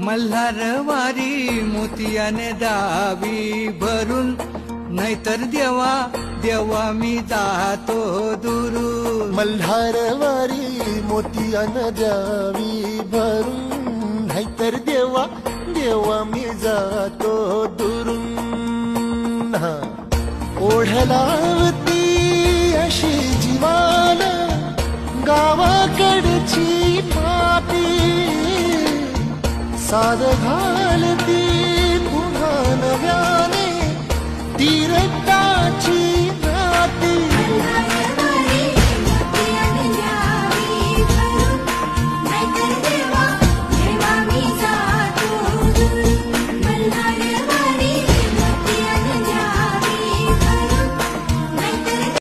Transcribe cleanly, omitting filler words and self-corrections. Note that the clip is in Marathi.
मल्हारवारी मोतियाने दावी भरून, नाहीतर देवा देवा मी जातो दुरून. मल्हारवारी मोतियाने द्यावी भरून, नाहीतर देवा देवा मी जातो दुरून. ओढलावती अशी जीवान गावाकडची माती, साध